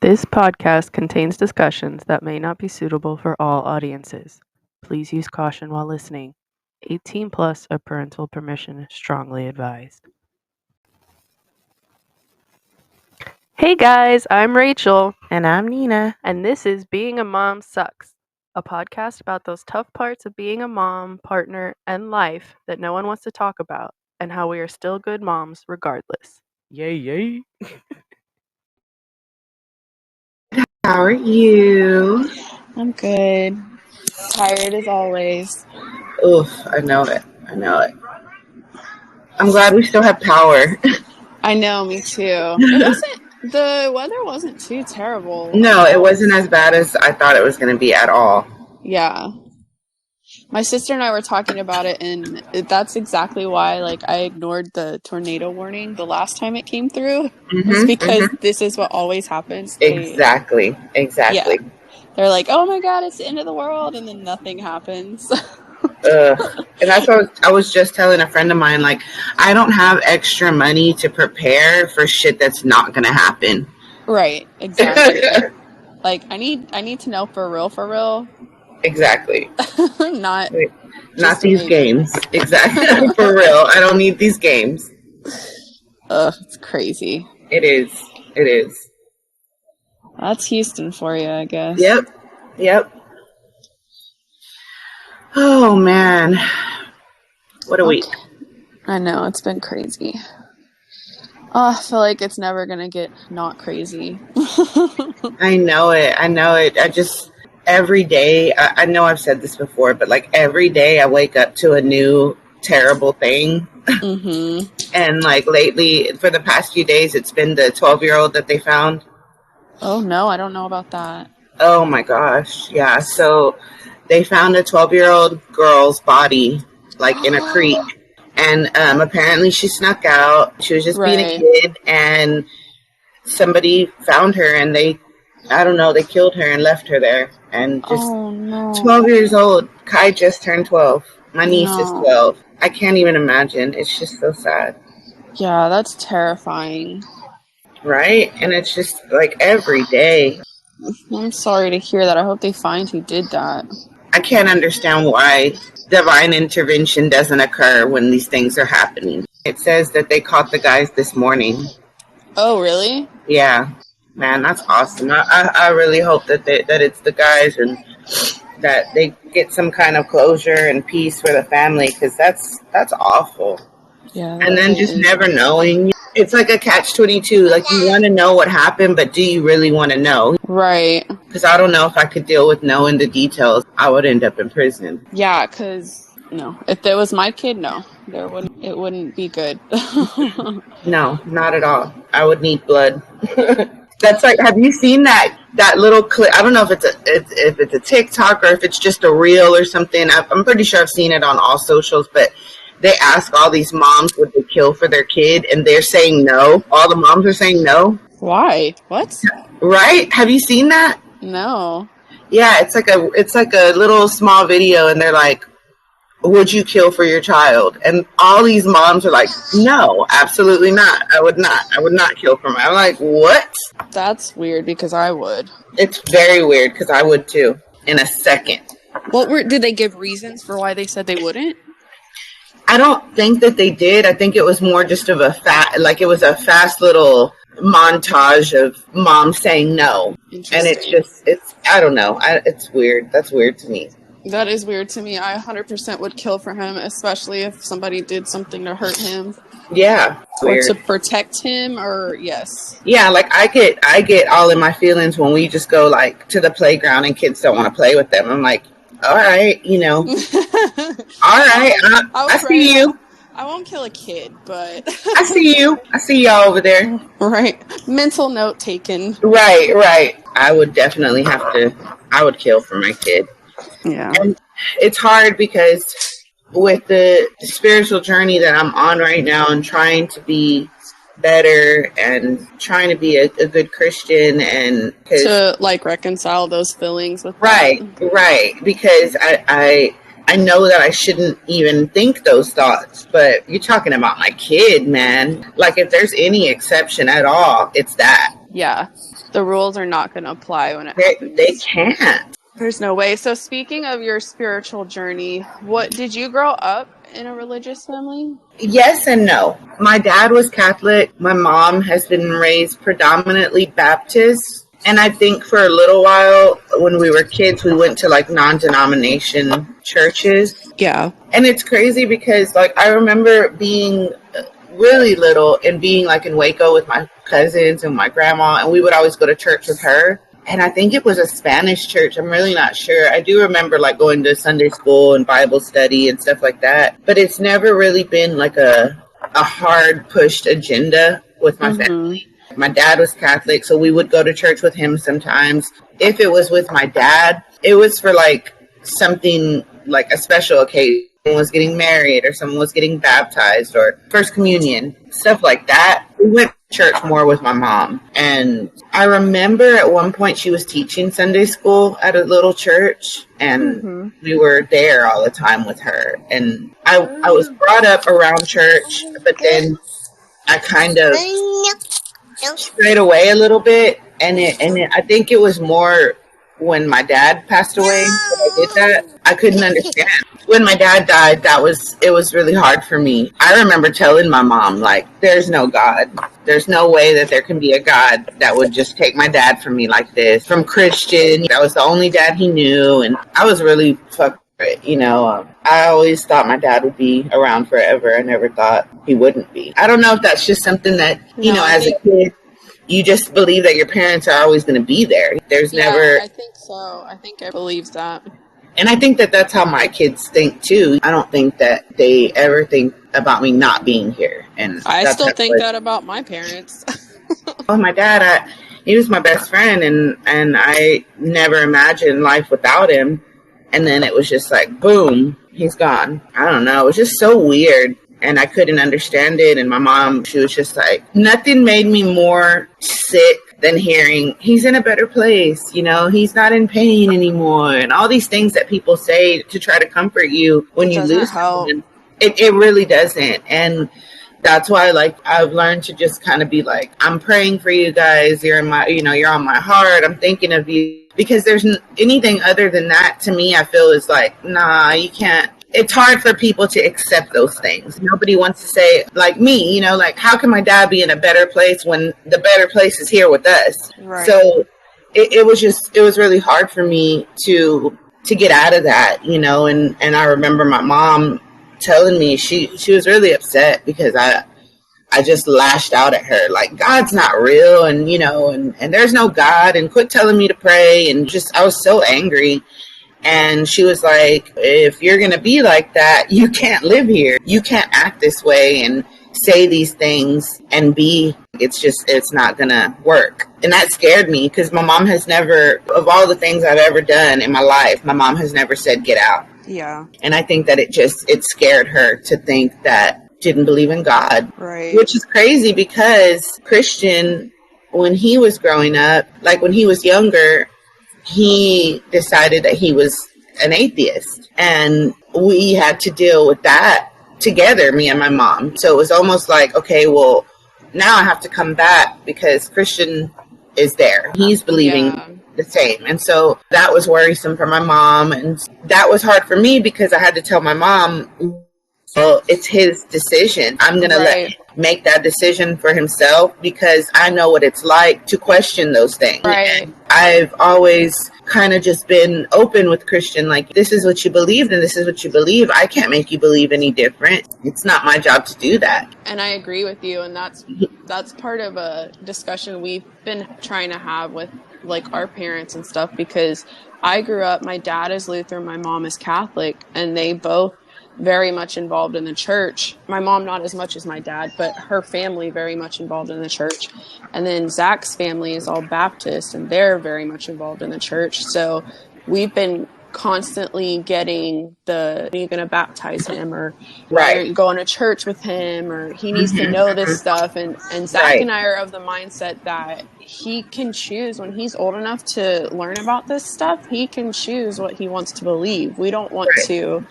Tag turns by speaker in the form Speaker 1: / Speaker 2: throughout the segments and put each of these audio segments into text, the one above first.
Speaker 1: This podcast contains discussions that may not be suitable for all audiences. Please use caution while listening. 18 plus or parental permission is strongly advised. Hey guys, I'm Rachel.
Speaker 2: And I'm Nina.
Speaker 1: And this is Being a Mom Sucks, a podcast about those tough parts of being a mom, partner, and life that no one wants to talk about, and how we are still good moms regardless.
Speaker 2: Yay, yay.
Speaker 3: How are you?
Speaker 4: I'm good. Tired as always.
Speaker 3: Oof, I know it. I'm glad we still have power.
Speaker 4: I know, me too. The weather wasn't too terrible.
Speaker 3: No, it wasn't as bad as I thought it was going to be at all.
Speaker 4: Yeah. My sister and I were talking about it, and that's exactly why I ignored the tornado warning the last time it came through. It's because this is what always happens.
Speaker 3: Exactly.
Speaker 4: Yeah. They're like, oh my god, it's the end of the world, and then nothing happens.
Speaker 3: And that's what I was just telling a friend of mine, I don't have extra money to prepare for shit that's not going to happen.
Speaker 4: Right, exactly. I need to know for real.
Speaker 3: Exactly.
Speaker 4: Not
Speaker 3: these games. Exactly. For real. I don't need these games.
Speaker 4: Ugh, it's crazy.
Speaker 3: It is.
Speaker 4: That's Houston for you, I guess.
Speaker 3: Yep. Oh, man. What a week.
Speaker 4: I know, it's been crazy. Oh, I feel like it's never going to get not crazy.
Speaker 3: I know it. I just, every day, I know I've said this before, but every day I wake up to a new terrible thing. And lately, for the past few days, it's been the 12-year-old that they found.
Speaker 4: Oh, no, I don't know about that.
Speaker 3: Oh, my gosh. Yeah. So they found a 12-year-old girl's body, in a creek. And apparently she snuck out. She was just being a kid. And somebody found her and they killed her and left her there. And just 12 years old. Kai just turned 12. My niece is 12. I can't even imagine. It's just so sad.
Speaker 4: Yeah, that's terrifying.
Speaker 3: Right? And it's just every day.
Speaker 4: I'm sorry to hear that. I hope they find who did that.
Speaker 3: I can't understand why divine intervention doesn't occur when these things are happening. It says that they caught the guys this morning.
Speaker 4: Oh, really?
Speaker 3: Yeah. Man, that's awesome. I really hope that it's the guys and that they get some kind of closure and peace for the family, because that's awful.
Speaker 4: Yeah.
Speaker 3: And then just never knowing. It's like a catch-22. You want to know what happened, but do you really want to know?
Speaker 4: Right.
Speaker 3: Because I don't know if I could deal with knowing the details. I would end up in prison.
Speaker 4: Yeah, because, if it was my kid, no. It wouldn't be good.
Speaker 3: No, not at all. I would need blood. That's have you seen that little clip? I don't know if it's a TikTok or if it's just a reel or something. I'm pretty sure I've seen it on all socials, but they ask all these moms would they kill for their kid, and they're saying no. All the moms are saying no.
Speaker 4: Why? What?
Speaker 3: Right? Have you seen that?
Speaker 4: No.
Speaker 3: Yeah, it's like a little small video, and they're like, would you kill for your child? And all these moms are like, no, absolutely not. I would not kill for my. I'm like, what?
Speaker 4: That's weird, because I would.
Speaker 3: It's very weird, because I would too, in a second.
Speaker 4: Did they give reasons for why they said they wouldn't?
Speaker 3: I don't think that they did. I think it was more just of a fast little montage of mom saying no. And it's I don't know. It's weird. That's weird to me.
Speaker 4: That is weird to me. I 100% would kill for him, especially if somebody did something to hurt him.
Speaker 3: Yeah.
Speaker 4: Or to protect him, or yes.
Speaker 3: Yeah, I get all in my feelings when we just go to the playground and kids don't want to play with them. I'm like, all right, all right, I see you.
Speaker 4: I won't kill a kid, but
Speaker 3: I see you. I see y'all over there.
Speaker 4: Right. Mental note taken.
Speaker 3: Right. I would definitely I would kill for my kid.
Speaker 4: Yeah.
Speaker 3: And it's hard because with the spiritual journey that I'm on right now and trying to be better and trying to be a good Christian and
Speaker 4: to reconcile those feelings with
Speaker 3: right because I know that I shouldn't even think those thoughts, but you're talking about my kid, man. If there's any exception at all, it's that.
Speaker 4: Yeah, the rules are not going to apply when it happens.
Speaker 3: They can't.
Speaker 4: There's no way. So speaking of your spiritual journey, did you grow up in a religious family?
Speaker 3: Yes and no. My dad was Catholic. My mom has been raised predominantly Baptist. And I think for a little while when we were kids, we went to like non-denomination churches.
Speaker 4: Yeah.
Speaker 3: And it's crazy because like I remember being really little and being like in Waco with my cousins and my grandma, and we would always go to church with her. And I think it was a Spanish church. I'm really not sure. I do remember like going to Sunday school and Bible study and stuff like that. But it's never really been like a hard pushed agenda with my family. My dad was Catholic, so we would go to church with him sometimes. If it was with my dad, it was for like something like a special occasion. Someone was getting married or someone was getting baptized or first communion, stuff like that. We went to church more with my mom. And I remember at one point she was teaching Sunday school at a little church, and we were there all the time with her. And I was brought up around church, but then I kind of strayed away a little bit. And I think it was more when my dad passed away that I did that. I couldn't understand. When my dad died, it was really hard for me. I remember telling my mom, like, there's no God. There's no way that there can be a God that would just take my dad from me like this. From Christian, that was the only dad he knew. And I was really fucked. You know, I always thought my dad would be around forever. I never thought he wouldn't be. I don't know if that's just something that, you know, as a kid, you just believe that your parents are always going to be there. There's never...
Speaker 4: I think so. I think I believe that.
Speaker 3: And I think that that's how my kids think, too. I don't think that they ever think about me not being here. And
Speaker 4: I still think that about my parents.
Speaker 3: Well, my dad, he was my best friend, and I never imagined life without him. And then it was just like, boom, he's gone. I don't know. It was just so weird. And I couldn't understand it. And my mom, she was just like, nothing made me more sick than hearing he's in a better place. You know, he's not in pain anymore. And all these things that people say to try to comfort you when you lose someone. It really doesn't. And that's why, like, I've learned to just kind of be like, I'm praying for you guys. You're in my, you know, you're on my heart. I'm thinking of you. Because there's anything other than that, to me, I feel is like, nah, you can't. It's hard for people to accept those things. Nobody wants to say, like me, you know, like, how can my dad be in a better place when the better place is here with us? Right. So it was really hard for me to get out of that, you know, and I remember my mom telling me she was really upset because I just lashed out at her, like, God's not real, and, you know, and there's no God, and quit telling me to pray, and just, I was so angry. And she was like, if you're going to be like that, you can't live here. You can't act this way and say these things and it's not going to work. And that scared me because my mom has never, of all the things I've ever done in my life, my mom has never said, get out.
Speaker 4: Yeah.
Speaker 3: And I think that it scared her to think that didn't believe in God.
Speaker 4: Right.
Speaker 3: Which is crazy because Christian, when he was growing up, like when he was younger, he decided that he was an atheist, and we had to deal with that together, me and my mom. So it was almost like, okay, well, now I have to come back because Christian is there. He's believing the same. And so that was worrisome for my mom, and that was hard for me because I had to tell my mom, well, it's his decision. I'm going to let him make that decision for himself because I know what it's like to question those things.
Speaker 4: Right.
Speaker 3: I've always kind of just been open with Christian, like, this is what you believed and this is what you believe. I can't make you believe any different. It's not my job to do that.
Speaker 4: And I agree with you. And that's part of a discussion we've been trying to have with, like, our parents and stuff, because I grew up, my dad is Lutheran, my mom is Catholic, and they both very much involved in the church. My mom not as much as my dad, but her family very much involved in the church. And then Zach's family is all Baptist, and they're very much involved in the church. So we've been constantly getting are you going to baptize him, or are you going to church with him, or he needs to know this stuff. And Zach and I are of the mindset that he can choose when he's old enough to learn about this stuff. He can choose what he wants to believe. We don't want to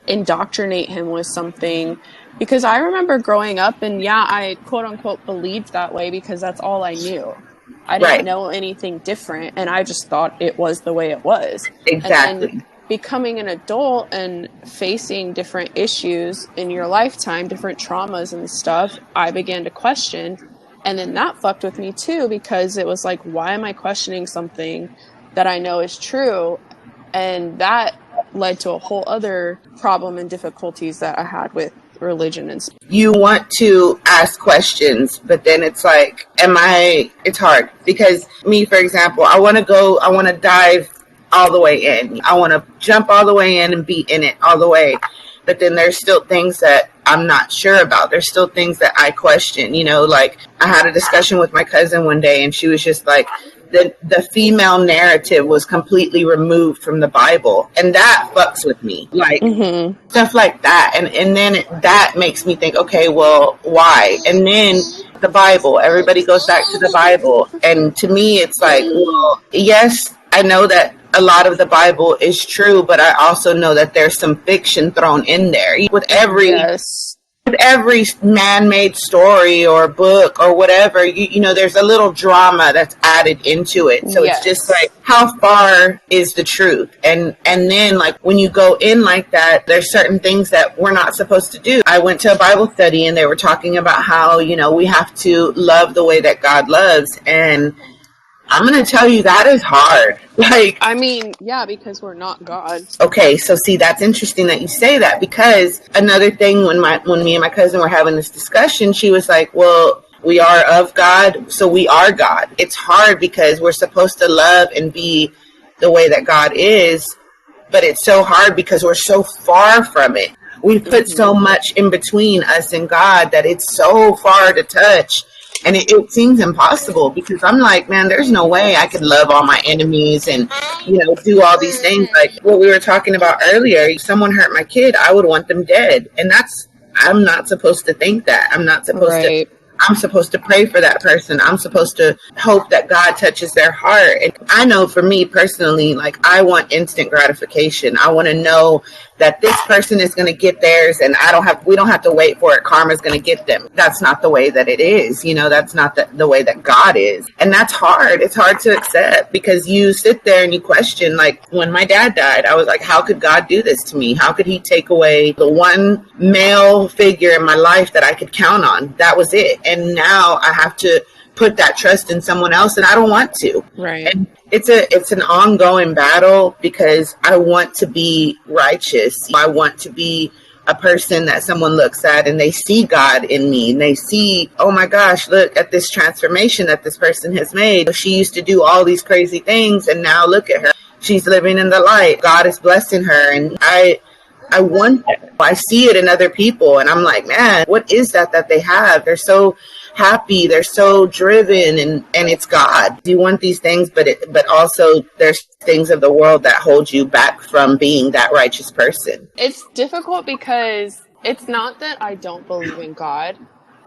Speaker 4: indoctrinate him with something, because I remember growing up and I quote unquote believed that way because that's all I knew. I didn't know anything different, and I just thought it was the way it was.
Speaker 3: Exactly.
Speaker 4: And then becoming an adult and facing different issues in your lifetime, different traumas and stuff, I began to question. And then that fucked with me too, because it was like, why am I questioning something that I know is true? And that led to a whole other problem and difficulties that I had with religion and stuff.
Speaker 3: You want to ask questions, but then it's like, it's hard because me, for example, I want to dive all the way in. I want to jump all the way in and be in it all the way. But then there's still things that I'm not sure about. There's still things that I question, like I had a discussion with my cousin one day and she was just like, the female narrative was completely removed from the Bible. And that fucks with me. Like stuff like that. And then that makes me think, okay, well, why? And then the Bible, everybody goes back to the Bible. And to me, it's like, well, yes, I know that a lot of the Bible is true, but I also know that there's some fiction thrown in there. With every man-made story or book or whatever, there's a little drama that's added into it. So it's just like, how far is the truth? And then like when you go in like that, there's certain things that we're not supposed to do. I went to a Bible study and they were talking about how, we have to love the way that God loves. And I'm going to tell you that is hard. Like,
Speaker 4: I mean, yeah, because we're not God.
Speaker 3: Okay, so see, that's interesting that you say that, because another thing when me and my cousin were having this discussion, she was like, well, we are of God, so we are God. It's hard because we're supposed to love and be the way that God is, but it's so hard because we're so far from it. We put so much in between us and God that it's so far to touch. And it seems impossible because I'm like, man, there's no way I could love all my enemies and, do all these things. Like what we were talking about earlier, if someone hurt my kid, I would want them dead. And I'm not supposed to think that. I'm not supposed to. I'm supposed to pray for that person. I'm supposed to hope that God touches their heart. And I know for me personally, like I want instant gratification. I want to know that this person is going to get theirs and we don't have to wait for it. Karma's going to get them. That's not the way that it is. That's not the way that God is. And that's hard. It's hard to accept because you sit there and you question, like when my dad died, I was like, how could God do this to me? How could he take away the one male figure in my life that I could count on? That was it. And now I have to put that trust in someone else and I don't want to.
Speaker 4: Right.
Speaker 3: And it's an ongoing battle because I want to be righteous. I want to be a person that someone looks at and they see God in me and they see, oh my gosh, look at this transformation that this person has made. She used to do all these crazy things and now look at her. She's living in the light. God is blessing her. And I want that. I see it in other people and I'm like, man, what is that they have? They're so happy, they're so driven, and it's God. You want these things, but also there's things of the world that hold you back from being that righteous person.
Speaker 4: It's difficult because it's not that I don't believe in God.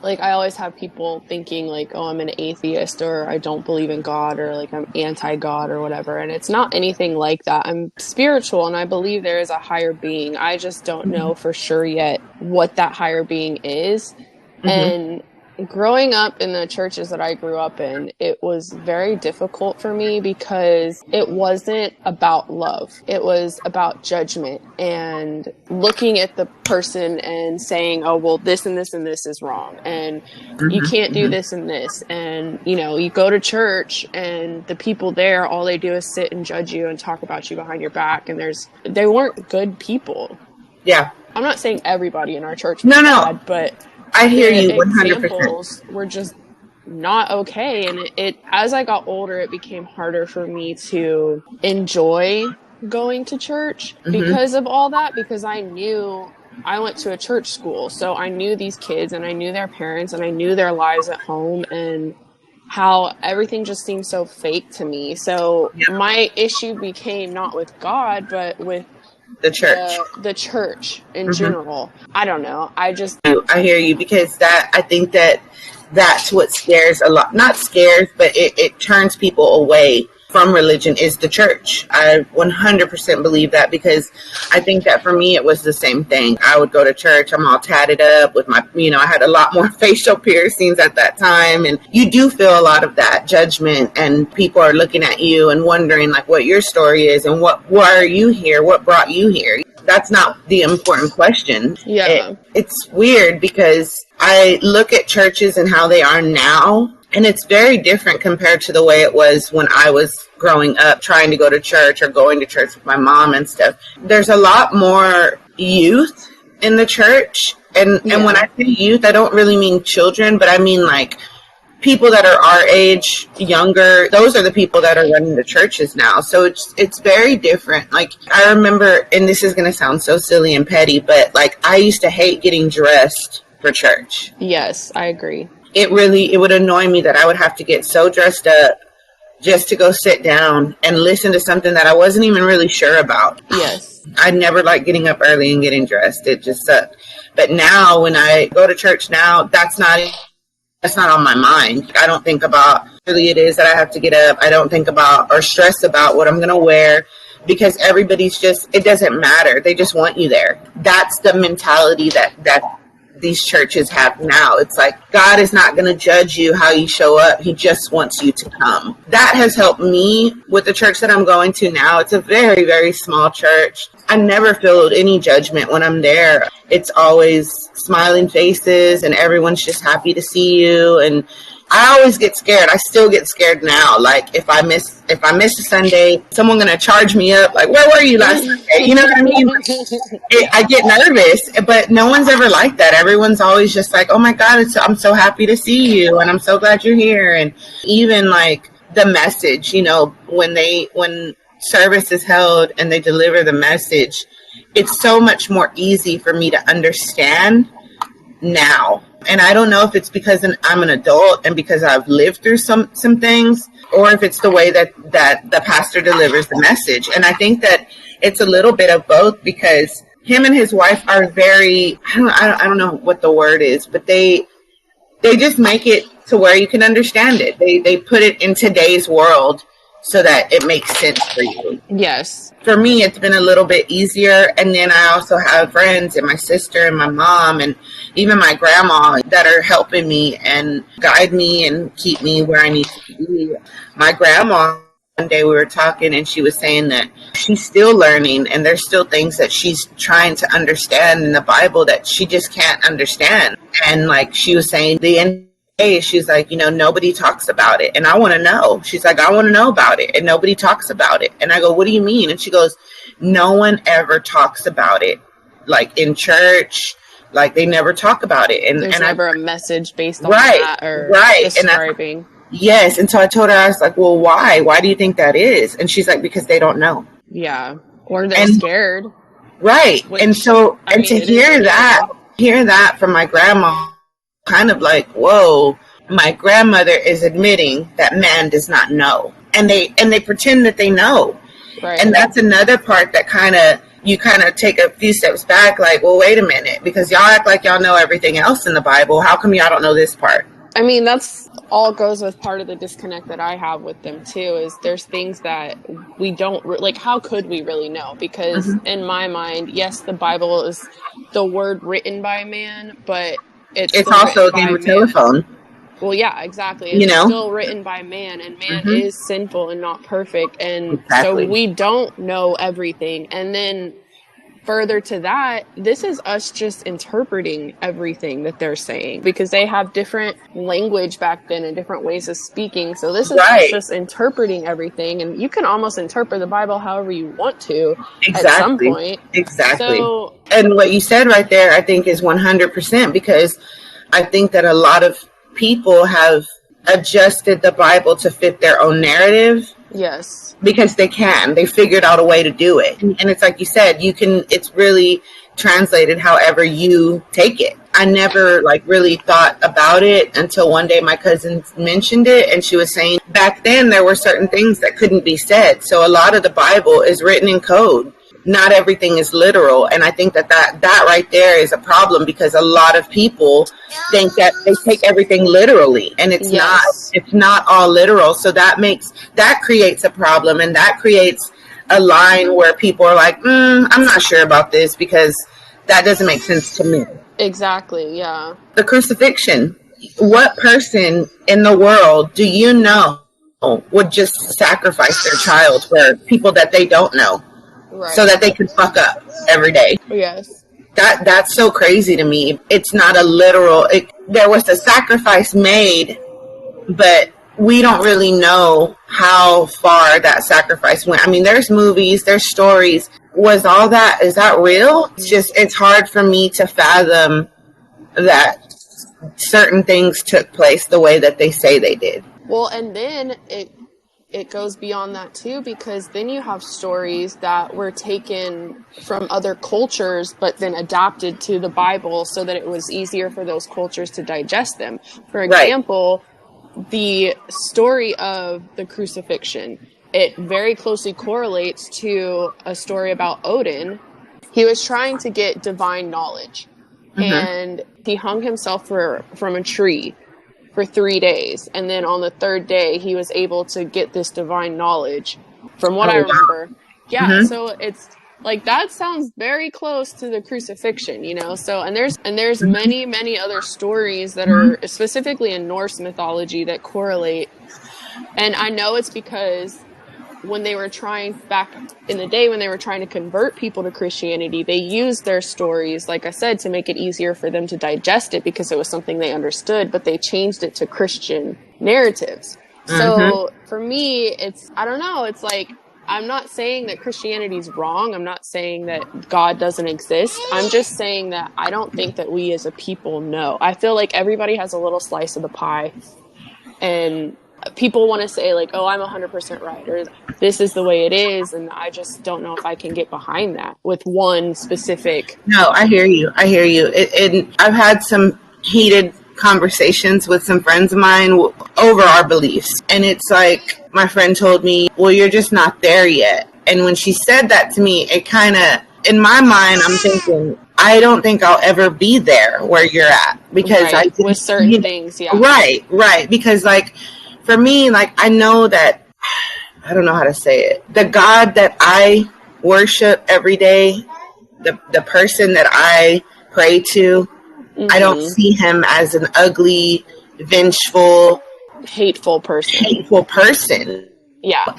Speaker 4: Like I always have people thinking like, oh, I'm an atheist or I don't believe in God or like I'm anti-God or whatever. And it's not anything like that. I'm spiritual and I believe there is a higher being. I just don't know for sure yet what that higher being is. And growing up in the churches that I grew up in, it was very difficult for me because it wasn't about love. It was about judgment and looking at the person and saying, oh, well, this and this and this is wrong. And you can't do this and this. And, you go to church and the people there, all they do is sit and judge you and talk about you behind your back. And they weren't good people.
Speaker 3: Yeah.
Speaker 4: I'm not saying everybody in our church was bad, but
Speaker 3: I hear you 100%.
Speaker 4: Examples were just not okay. And as I got older, it became harder for me to enjoy going to church because of all that, because I went to a church school. So I knew these kids and I knew their parents and I knew their lives at home and how everything just seemed so fake to me. So my issue became not with God, but with
Speaker 3: the church,
Speaker 4: the church in general. I don't know. I
Speaker 3: hear you because I think that's what scares a lot, not scares, but it turns people away from religion is the church. I 100% believe that, because I think that for me, it was the same thing. I would go to church, I'm all tatted up with my, I had a lot more facial piercings at that time. And you do feel a lot of that judgment, and people are looking at you and wondering like what your story is and why are you here? What brought you here? That's not the important question.
Speaker 4: Yeah.
Speaker 3: It's weird because I look at churches and how they are now, and it's very different compared to the way it was when I was growing up, trying to go to church or going to church with my mom and stuff. There's a lot more youth in the church. And when I say youth, I don't really mean children, but I mean like people that are our age, younger. Those are the people that are running the churches now. So it's very different. Like I remember, and this is going to sound so silly and petty, but like I used to hate getting dressed for church.
Speaker 4: Yes, I agree.
Speaker 3: It would annoy me that I would have to get so dressed up just to go sit down and listen to something that I wasn't even really sure about.
Speaker 4: Yes.
Speaker 3: I never liked getting up early and getting dressed. It just sucked. But now when I go to church now, that's not on my mind. I don't think about really it is that I have to get up. I don't think about or stress about what I'm going to wear, because everybody's it doesn't matter. They just want you there. That's the mentality that these churches have now. It's like God is not going to judge you how you show up. He just wants you to come. That has helped me with the church that I'm going to now. It's a very, very small church. I never feel any judgment when I'm there. It's always smiling faces and everyone's just happy to see you. And I always get scared. I still get scared now. Like if I miss a Sunday, someone gonna charge me up. Like, where were you last Sunday? You know what I mean? I get nervous, but no one's ever like that. Everyone's always just like, oh my God, I'm so happy to see you, and I'm so glad you're here. And even like the message, when service is held and they deliver the message, it's so much more easy for me to understand now. And I don't know if it's because I'm an adult and because I've lived through some things, or if it's the way that the pastor delivers the message. And I think that it's a little bit of both, because him and his wife are very, I don't know what the word is, but they just make it to where you can understand it. They put it in today's world so that it makes sense for you.
Speaker 4: Yes.
Speaker 3: For me, it's been a little bit easier. And then I also have friends and my sister and my mom and even my grandma that are helping me and guide me and keep me where I need to be. My grandma, one day we were talking and she was saying that she's still learning and there's still things that she's trying to understand in the Bible that she just can't understand. And like she was saying, the end she's like, nobody talks about it. And I want to know. She's like, I want to know about it. And nobody talks about it. And I go, what do you mean? And she goes, no one ever talks about it. Like in church, like they never talk about it. And
Speaker 4: there's never a message based on
Speaker 3: right,
Speaker 4: that or
Speaker 3: right.
Speaker 4: describing.
Speaker 3: Yes. And so I told her, I was like, well, why? Why do you think that is? And she's like, because they don't know.
Speaker 4: Yeah. Or they're scared.
Speaker 3: Right. Which, and so, and to hear that from my grandma, kind of like, whoa, my grandmother is admitting that man does not know. And they pretend that they know. Right. And that's another part that you take a few steps back, like, well, wait a minute, because y'all act like y'all know everything else in the Bible. How come y'all don't know this part?
Speaker 4: I mean, that's all goes with part of the disconnect that I have with them too, is there's things that we don't, like, how could we really know? Because in my mind, yes, the Bible is the word written by man, but it's
Speaker 3: also a game of telephone.
Speaker 4: Well, yeah, exactly. It's still written by man, and man is sinful and not perfect. And so we don't know everything. And then further to that, this is us just interpreting everything that they're saying, because they have different language back then and different ways of speaking. So this is us just interpreting everything. And you can almost interpret the Bible however you want to at some point.
Speaker 3: Exactly. So, and what you said right there, I think is 100%, because I think that a lot of people have adjusted the Bible to fit their own narrative.
Speaker 4: Yes.
Speaker 3: Because they figured out a way to do it. And it's like you said, it's really translated however you take it. I never really thought about it until one day my cousin mentioned it, and she was saying back then there were certain things that couldn't be said. So a lot of the Bible is written in code. not everything is literal. And I think that right there is a problem, because a lot of people think that they take everything literally, and it's not all literal. So that creates a problem, and that creates a line where people are like, I'm not sure about this, because that doesn't make sense to me.
Speaker 4: Exactly, yeah.
Speaker 3: The crucifixion. What person in the world do you know would just sacrifice their child for people that they don't know, so that they can fuck up every day?
Speaker 4: Yes.
Speaker 3: That's so crazy to me. It's not a literal. There was a sacrifice made, but we don't really know how far that sacrifice went. I mean, there's movies, there's stories. Is that real? It's hard for me to fathom that certain things took place the way that they say they did.
Speaker 4: Well, and then it goes beyond that too, because then you have stories that were taken from other cultures but then adapted to the Bible so that it was easier for those cultures to digest them. For example, the story of the crucifixion, it very closely correlates to a story about Odin. He was trying to get divine knowledge, and he hung himself from a tree for 3 days, and then on the third day he was able to get this divine knowledge, from what I remember. So it's like, that sounds very close to the crucifixion, you know. So and there's many other stories that are specifically in Norse mythology that correlate. And I know it's because when they were trying, back in the day when they were trying to convert people to Christianity, they used their stories, like I said, to make it easier for them to digest it, because it was something they understood, but they changed it to Christian narratives. So for me, I don't know, it's like, I'm not saying that Christianity is wrong. I'm not saying that God doesn't exist. I'm just saying that I don't think that we as a people know. I feel like everybody has a little slice of the pie, and people want to say like, oh, I'm 100% right, or this is the way it is, and I just don't know if I can get behind that with one specific.
Speaker 3: No, I hear you. And I've had some heated conversations with some friends of mine over our beliefs, and it's like, my friend told me, well, you're just not there yet. And when she said that to me, it kind of, in my mind, I'm thinking, I don't think I'll ever be there where you're at, because
Speaker 4: with certain things.
Speaker 3: Right. Because like, for me, like, I know that, I don't know how to say it. The God that I worship every day, the person that I pray to, I don't see him as an ugly, vengeful,
Speaker 4: hateful
Speaker 3: person.
Speaker 4: Yeah.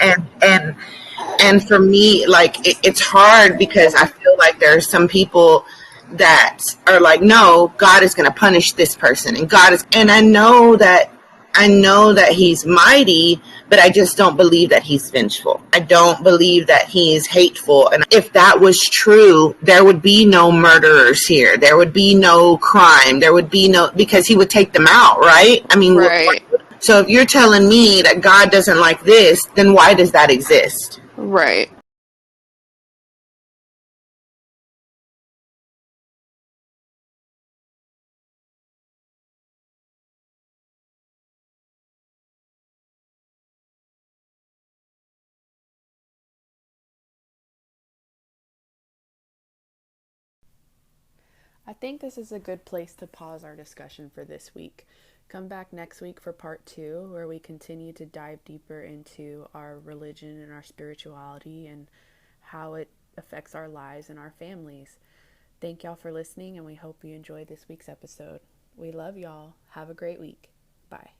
Speaker 3: And for me, like, it's hard, because I feel like there are some people that are like, no, God is going to punish this person, and I know that he's mighty, but I just don't believe that he's vengeful. I don't believe that he is hateful. And if that was true, there would be no murderers here. There would be no crime. There would be no, because he would take them out, right? I mean, so if you're telling me that God doesn't like this, then why does that exist?
Speaker 4: Right.
Speaker 1: I think this is a good place to pause our discussion for this week. Come back next week for part 2, where we continue to dive deeper into our religion and our spirituality and how it affects our lives and our families. Thank y'all for listening, and we hope you enjoyed this week's episode. We love y'all. Have a great week. Bye.